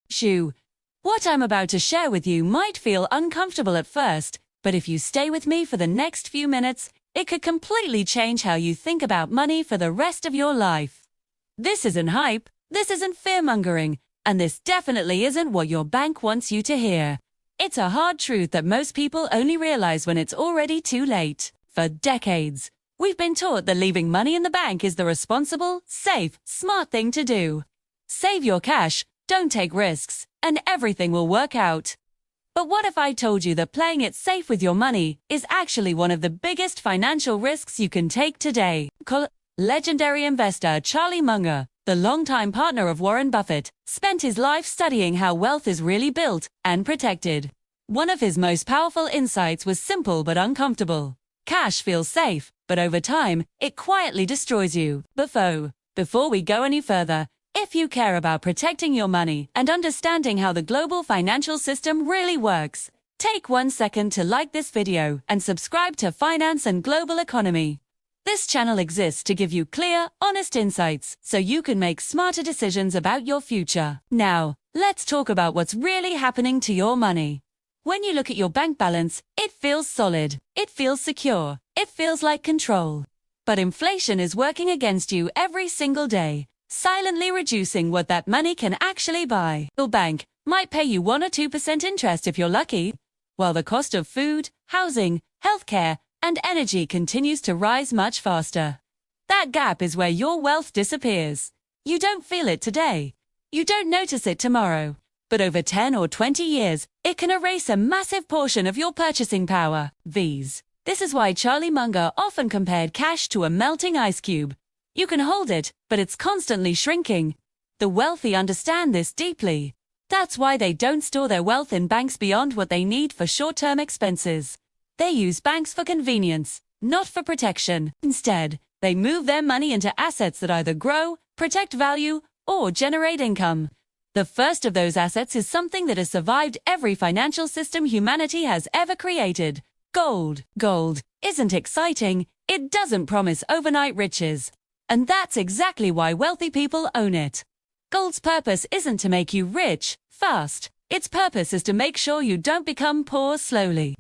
Shoo. What I'm about to share with you might feel uncomfortable at first, but if you stay with me for the next few minutes, it could completely change how you think about money for the rest of your life. This isn't hype, this isn't fear-mongering, and this definitely isn't what your bank wants you to hear. It's a hard truth that most people only realize when it's already too late. For decades, we've been taught that leaving money in the bank is the responsible, safe, smart thing to do. Save your cash, don't take risks, and everything will work out. But what if I told you that playing it safe with your money is actually one of the biggest financial risks you can take today? Legendary investor Charlie Munger, the longtime partner of Warren Buffett, spent his life studying how wealth is really built and protected. One of his most powerful insights was simple but uncomfortable. Cash feels safe, but over time, it quietly destroys you. Before we go any further, if you care about protecting your money and understanding how the global financial system really works, take 1 second to like this video and subscribe to Finance and Global Economy. This channel exists to give you clear, honest insights so you can make smarter decisions about your future. Now, let's talk about what's really happening to your money. When you look at your bank balance, it feels solid, it feels secure, it feels like control. But inflation is working against you every single day, silently reducing what that money can actually buy. Your bank might pay you 1 or 2% interest if you're lucky, while the cost of food, housing, healthcare, and energy continues to rise much faster. That gap is where your wealth disappears. You don't feel it today. You don't notice it tomorrow. But over 10 or 20 years, it can erase a massive portion of your purchasing power. This is why Charlie Munger often compared cash to a melting ice cube. You can hold it, but it's constantly shrinking. The wealthy understand this deeply. That's why they don't store their wealth in banks beyond what they need for short-term expenses. They use banks for convenience, not for protection. Instead, they move their money into assets that either grow, protect value, or generate income. The first of those assets is something that has survived every financial system humanity has ever created: gold. Gold isn't exciting, it doesn't promise overnight riches. And that's exactly why wealthy people own it. Gold's purpose isn't to make you rich fast. Its purpose is to make sure you don't become poor slowly.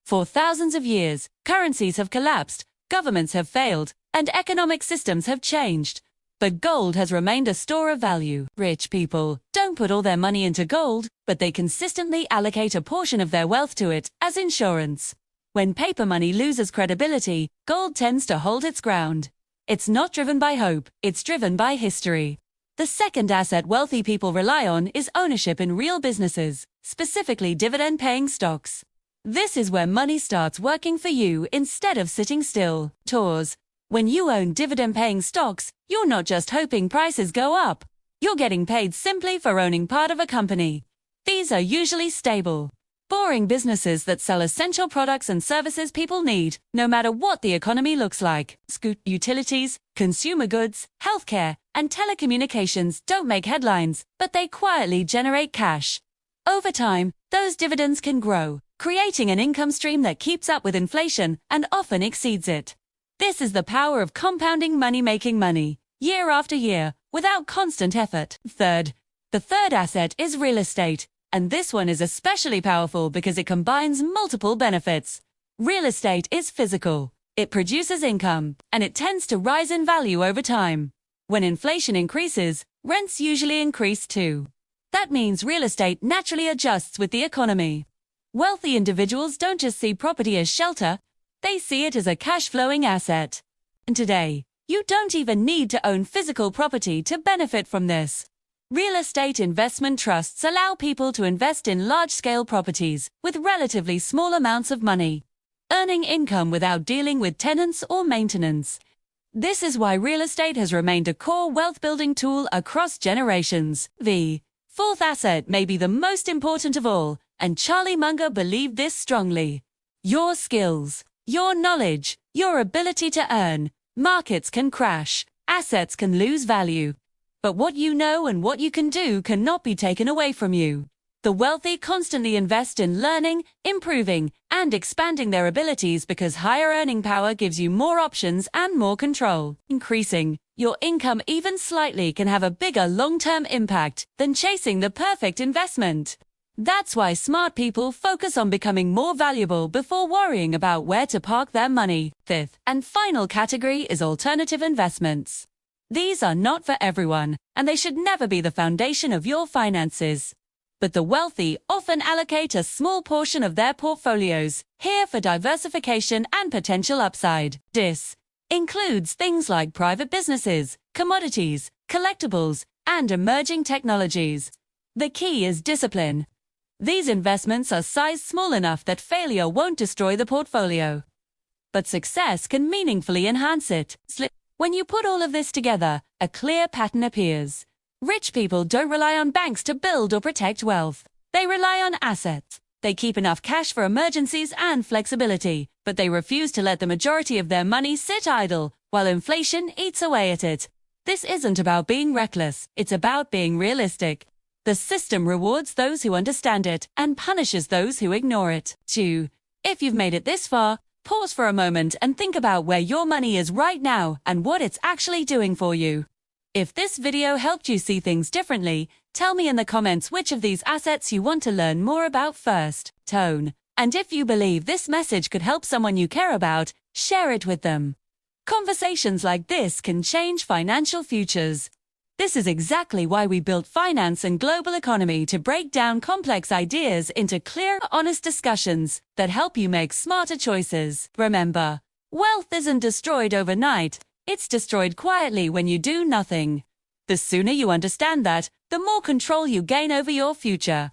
For thousands of years, currencies have collapsed, governments have failed, and economic systems have changed. But gold has remained a store of value. Rich people don't put all their money into gold, but they consistently allocate a portion of their wealth to it as insurance. When paper money loses credibility, gold tends to hold its ground. It's not driven by hope, it's driven by history. The second asset wealthy people rely on is ownership in real businesses, specifically dividend-paying stocks. This is where money starts working for you instead of sitting still. When you own dividend-paying stocks, you're not just hoping prices go up. You're getting paid simply for owning part of a company. These are usually stable, boring businesses that sell essential products and services people need, no matter what the economy looks like. Utilities, consumer goods, healthcare, and telecommunications don't make headlines, but they quietly generate cash. Over time, those dividends can grow, creating an income stream that keeps up with inflation and often exceeds it. This is the power of compounding money making money, year after year, without constant effort. The third asset is real estate. And this one is especially powerful because it combines multiple benefits. Real estate is physical, it produces income, and it tends to rise in value over time. When inflation increases, rents usually increase too. That means real estate naturally adjusts with the economy. Wealthy individuals don't just see property as shelter, they see it as a cash-flowing asset. And today, you don't even need to own physical property to benefit from this. Real estate investment trusts allow people to invest in large-scale properties with relatively small amounts of money, earning income without dealing with tenants or maintenance. This is why real estate has remained a core wealth-building tool across generations. The fourth asset may be the most important of all, and Charlie Munger believed this strongly. Your skills, your knowledge, your ability to earn. Markets can crash, assets can lose value. But what you know and what you can do cannot be taken away from you. The wealthy constantly invest in learning, improving, and expanding their abilities because higher earning power gives you more options and more control. Increasing your income even slightly can have a bigger long-term impact than chasing the perfect investment. That's why smart people focus on becoming more valuable before worrying about where to park their money. Fifth and final category is alternative investments. These are not for everyone, and they should never be the foundation of your finances. But the wealthy often allocate a small portion of their portfolios here for diversification and potential upside. This includes things like private businesses, commodities, collectibles, and emerging technologies. The key is discipline. These investments are sized small enough that failure won't destroy the portfolio, but success can meaningfully enhance it. When you put all of this together, a clear pattern appears. Rich people don't rely on banks to build or protect wealth. They rely on assets. They keep enough cash for emergencies and flexibility, but they refuse to let the majority of their money sit idle while inflation eats away at it. This isn't about being reckless, it's about being realistic. The system rewards those who understand it and punishes those who ignore it. 2. If you've made it this far, pause for a moment and think about where your money is right now and what it's actually doing for you. If this video helped you see things differently, tell me in the comments which of these assets you want to learn more about first. Tone. And if you believe this message could help someone you care about, share it with them. Conversations like this can change financial futures. This is exactly why we built Finance and Global Economy, to break down complex ideas into clear, honest discussions that help you make smarter choices. Remember, wealth isn't destroyed overnight. It's destroyed quietly when you do nothing. The sooner you understand that, the more control you gain over your future.